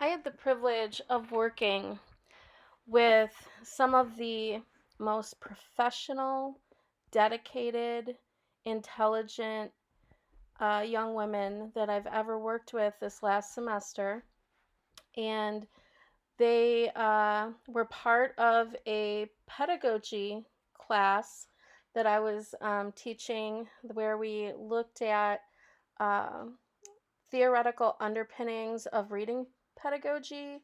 I had the privilege of working with some of the most professional, dedicated, intelligent young women that I've ever worked with this last semester. And they were part of a pedagogy class that I was teaching, where we looked at uh, theoretical underpinnings of reading pedagogy,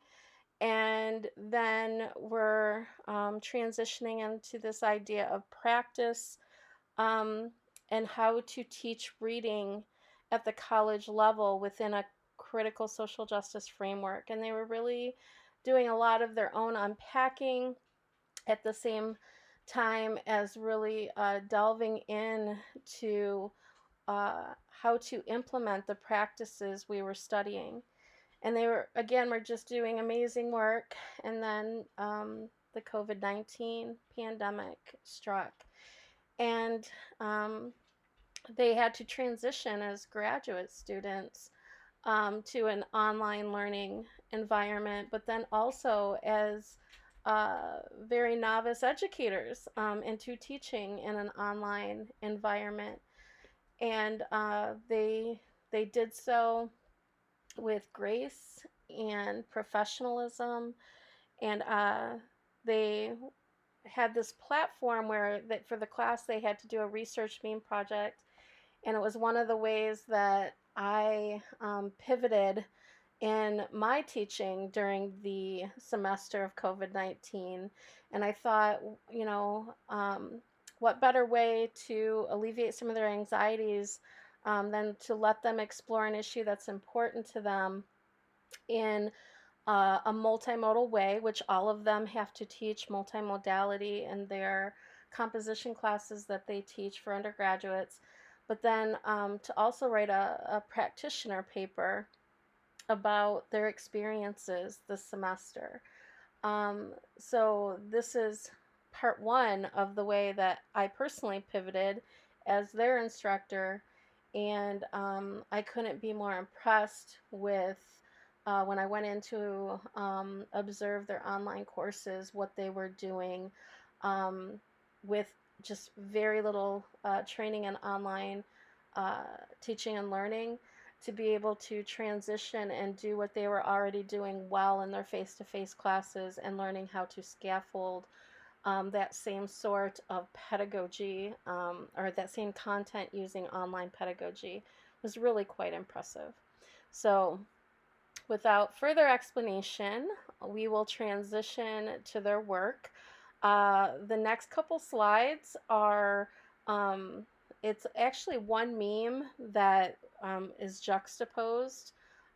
and then we're transitioning into this idea of practice, um, and how to teach reading at the college level within a critical social justice framework. And they were really doing a lot of their own unpacking at the same time as really delving in to how to implement the practices we were studying. And they were, again, were just doing amazing work. And then the COVID-19 pandemic struck. And um, they had to transition as graduate students to an online learning environment, but then also as very novice educators into teaching in an online environment. And they did so with grace and professionalism, and they had this platform where that for the class they had to do a research meme project, and it was one of the ways that I pivoted in my teaching during the semester of COVID 19. And I thought, what better way to alleviate some of their anxieties than to let them explore an issue that's important to them in a multimodal way, which all of them have to teach multimodality in their composition classes that they teach for undergraduates, but then to also write a practitioner paper about their experiences this semester. So this is part one of the way that I personally pivoted as their instructor, and I couldn't be more impressed with when I went in to observe their online courses, what they were doing um, with just very little training in online teaching and learning, to be able to transition and do what they were already doing well in their face-to-face classes, and learning how to scaffold that same sort of pedagogy, or that same content using online pedagogy, was really quite impressive. So without further explanation, we will transition to their work. The next couple slides are, it's actually one meme that is juxtaposed,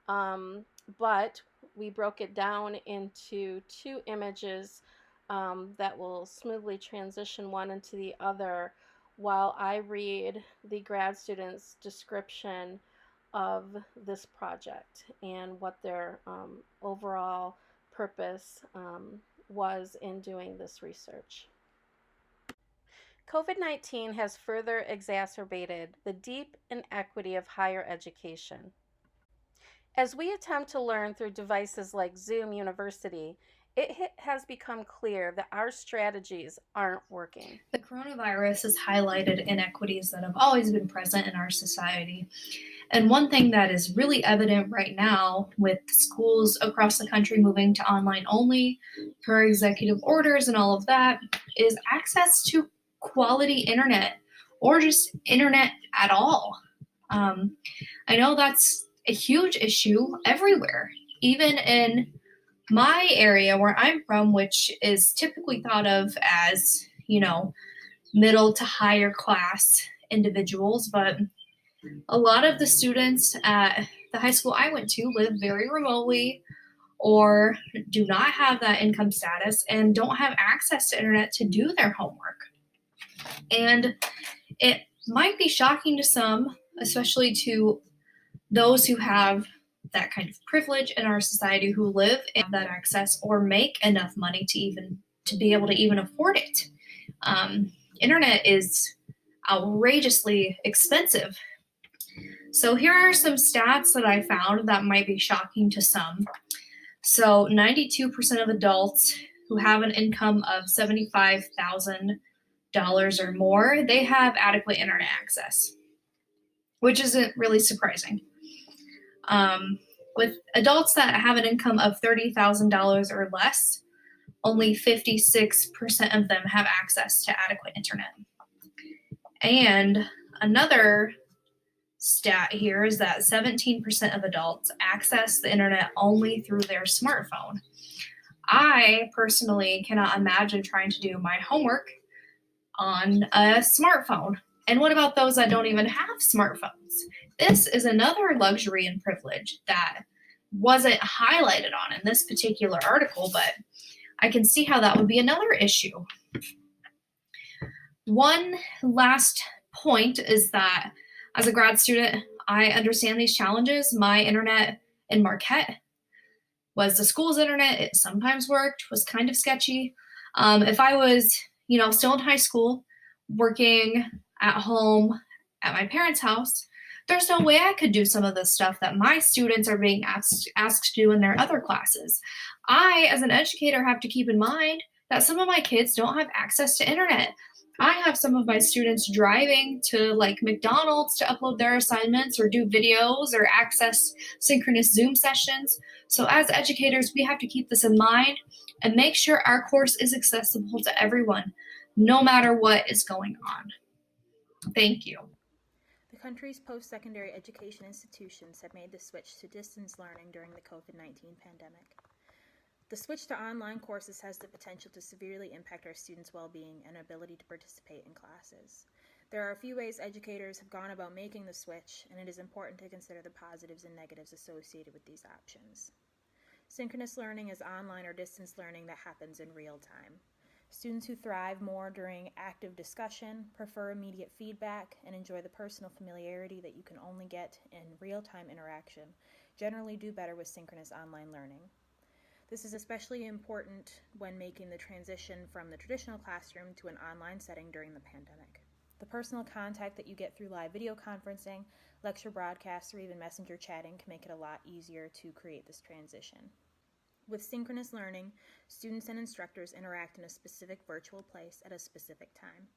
um, but we broke it down into two images that will smoothly transition one into the other while I read the grad student's description of this project and what their overall purpose was in doing this research. COVID 19 has further exacerbated the deep inequity of higher education. As we attempt to learn through devices like Zoom University, it has become clear that our strategies aren't working. The coronavirus has highlighted inequities that have always been present in our society. And one thing that is really evident right now, with schools across the country moving to online only per executive orders and all of that, is access to quality internet, or just internet at all. Um, I know that's a huge issue everywhere, even in my area where I'm from, which is typically thought of as, middle to higher class individuals. But a lot of the students at the high school I went to live very remotely, or do not have that income status and don't have access to internet to do their homework. And it might be shocking to some, especially to those who have that kind of privilege in our society, who live and have that access or make enough money to be able to even afford it. Internet is outrageously expensive. So here are some stats that I found that might be shocking to some. So 92% of adults who have an income of $75,000 or more, they have adequate internet access, which isn't really surprising. Um, with adults that have an income of $30,000 or less, only 56% of them have access to adequate internet. And another stat here is that 17% of adults access the internet only through their smartphone. I personally cannot imagine trying to do my homework on a smartphone. And what about those that don't even have smartphones? This is another luxury and privilege that wasn't highlighted on in this particular article, but I can see how that would be another issue. One last point is that as a grad student, I understand these challenges. My internet in Marquette was the school's internet. It sometimes worked, was kind of sketchy. If I was, still in high school, working at home at my parents' house, there's no way I could do some of the stuff that my students are being asked to do in their other classes. I, as an educator, have to keep in mind that some of my kids don't have access to internet. I have some of my students driving to like McDonald's to upload their assignments or do videos or access synchronous Zoom sessions. So as educators, we have to keep this in mind and make sure our course is accessible to everyone, no matter what is going on. Thank you. The country's post-secondary education institutions have made the switch to distance learning during the COVID-19 pandemic. The switch to online courses has the potential to severely impact our students' well-being and ability to participate in classes. There are a few ways educators have gone about making the switch, and it is important to consider the positives and negatives associated with these options. Synchronous learning is online or distance learning that happens in real time. Students who thrive more during active discussion, prefer immediate feedback, and enjoy the personal familiarity that you can only get in real-time interaction generally do better with synchronous online learning. This is especially important when making the transition from the traditional classroom to an online setting during the pandemic. The personal contact that you get through live video conferencing, lecture broadcasts, or even messenger chatting can make it a lot easier to create this transition. With synchronous learning, students and instructors interact in a specific virtual place at a specific time.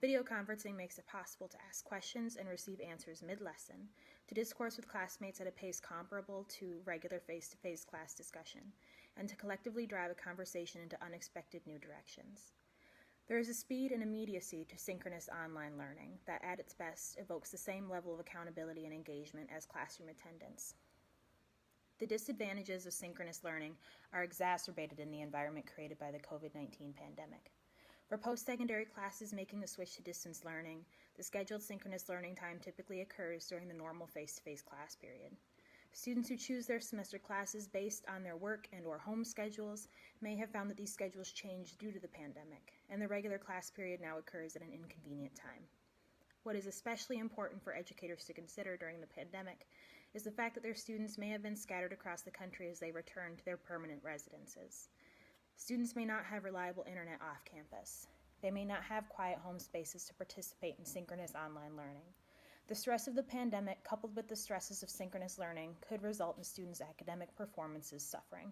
Video conferencing makes it possible to ask questions and receive answers mid-lesson, to discourse with classmates at a pace comparable to regular face-to-face class discussion, and to collectively drive a conversation into unexpected new directions. There is a speed and immediacy to synchronous online learning that, at its best, evokes the same level of accountability and engagement as classroom attendance. The disadvantages of synchronous learning are exacerbated in the environment created by the COVID-19 pandemic. For post-secondary classes making the switch to distance learning, the scheduled synchronous learning time typically occurs during the normal face-to-face class period. Students who choose their semester classes based on their work and/or home schedules may have found that these schedules changed due to the pandemic, and the regular class period now occurs at an inconvenient time. What is especially important for educators to consider during the pandemic is the fact that their students may have been scattered across the country as they return to their permanent residences. Students may not have reliable internet off campus. They may not have quiet home spaces to participate in synchronous online learning. The stress of the pandemic, coupled with the stresses of synchronous learning, could result in students' academic performances suffering.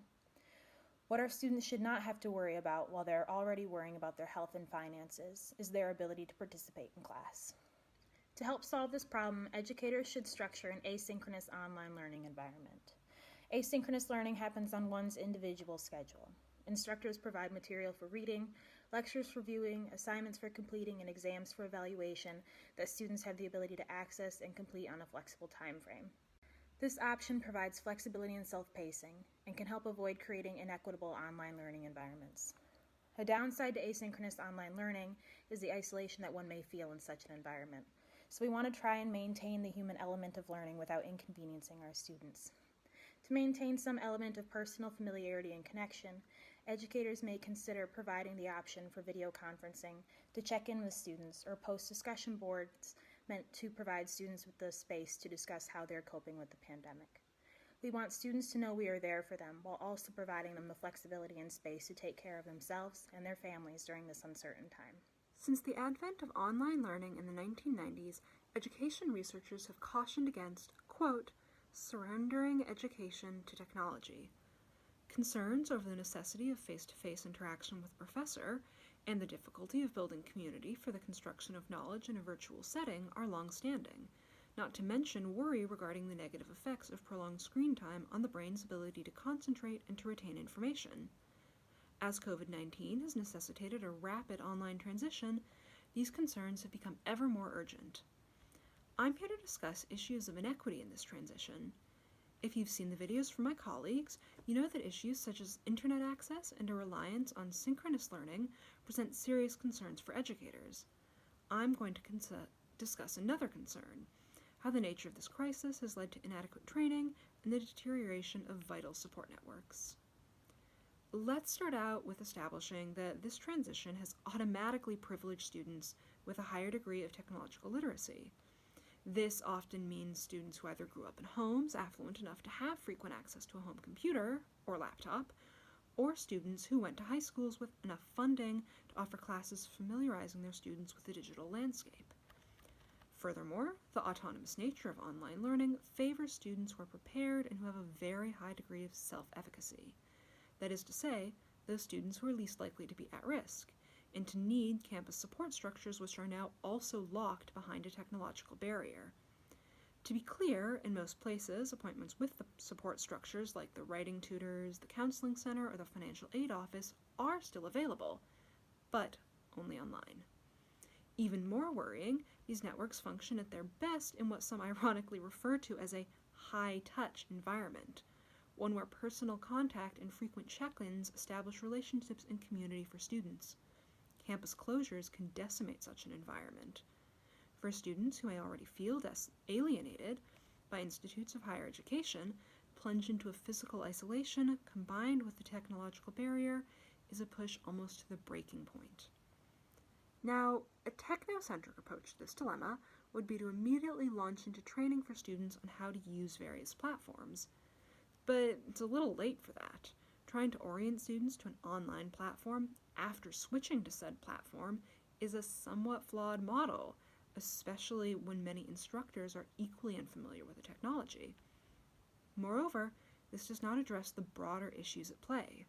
What our students should not have to worry about while they're already worrying about their health and finances is their ability to participate in class. To help solve this problem, educators should structure an asynchronous online learning environment. Asynchronous learning happens on one's individual schedule. Instructors provide material for reading, lectures for viewing, assignments for completing, and exams for evaluation that students have the ability to access and complete on a flexible time frame. This option provides flexibility and self-pacing and can help avoid creating inequitable online learning environments. A downside to asynchronous online learning is the isolation that one may feel in such an environment. So we want to try and maintain the human element of learning without inconveniencing our students. To maintain some element of personal familiarity and connection, educators may consider providing the option for video conferencing to check in with students or post discussion boards meant to provide students with the space to discuss how they're coping with the pandemic. We want students to know we are there for them while also providing them the flexibility and space to take care of themselves and their families during this uncertain time. Since the advent of online learning in the 1990s, education researchers have cautioned against, quote, surrendering education to technology. Concerns over the necessity of face-to-face interaction with a professor and the difficulty of building community for the construction of knowledge in a virtual setting are long-standing, not to mention worry regarding the negative effects of prolonged screen time on the brain's ability to concentrate and to retain information. As COVID-19 has necessitated a rapid online transition, these concerns have become ever more urgent. I'm here to discuss issues of inequity in this transition. If you've seen the videos from my colleagues, you know that issues such as internet access and a reliance on synchronous learning present serious concerns for educators. I'm going to discuss another concern, how the nature of this crisis has led to inadequate training and the deterioration of vital support networks. Let's start out with establishing that this transition has automatically privileged students with a higher degree of technological literacy. This often means students who either grew up in homes affluent enough to have frequent access to a home computer or laptop, or students who went to high schools with enough funding to offer classes familiarizing their students with the digital landscape. Furthermore, the autonomous nature of online learning favors students who are prepared and who have a very high degree of self-efficacy. That is to say, those students who are least likely to be at risk, and to need campus support structures which are now also locked behind a technological barrier. To be clear, in most places, appointments with the support structures like the writing tutors, the counseling center, or the financial aid office are still available, but only online. Even more worrying, these networks function at their best in what some ironically refer to as a high-touch environment, one where personal contact and frequent check-ins establish relationships and community for students. Campus closures can decimate such an environment. For students who may already feel alienated by institutes of higher education, plunge into a physical isolation combined with the technological barrier is a push almost to the breaking point. Now, a technocentric approach to this dilemma would be to immediately launch into training for students on how to use various platforms. But it's a little late for that. Trying to orient students to an online platform after switching to said platform is a somewhat flawed model, especially when many instructors are equally unfamiliar with the technology. Moreover, this does not address the broader issues at play,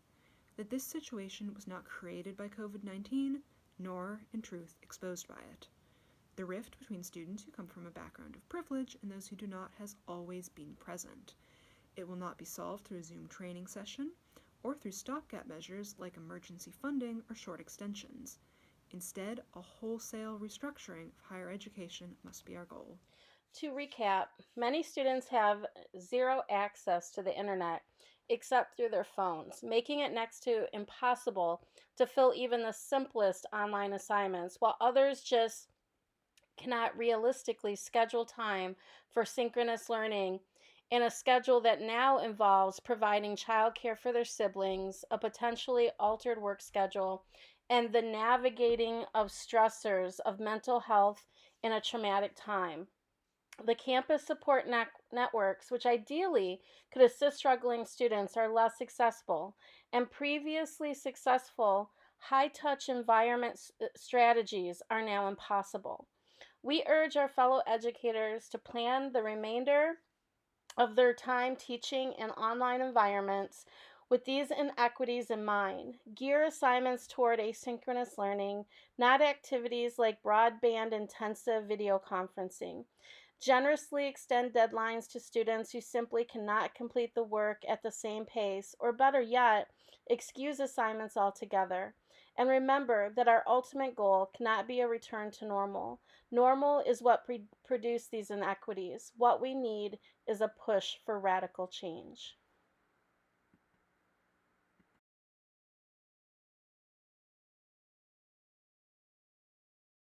that this situation was not created by COVID-19, nor, in truth, exposed by it. The rift between students who come from a background of privilege and those who do not has always been present. It will not be solved through a Zoom training session, or through stopgap measures like emergency funding or short extensions. Instead, a wholesale restructuring of higher education must be our goal. To recap, many students have zero access to the internet except through their phones, making it next to impossible to fill even the simplest online assignments, while others just cannot realistically schedule time for synchronous learning in a schedule that now involves providing childcare for their siblings, a potentially altered work schedule, and the navigating of stressors of mental health in a traumatic time. The campus support networks, which ideally could assist struggling students, are less accessible, and previously successful high touch environment strategies are now impossible. We urge our fellow educators to plan the remainder of their time teaching in online environments with these inequities in mind. Gear assignments toward asynchronous learning, not activities like broadband intensive video conferencing. Generously extend deadlines to students who simply cannot complete the work at the same pace, or better yet, excuse assignments altogether. And remember that our ultimate goal cannot be a return to normal. Normal is what produced these inequities. What we need is a push for radical change.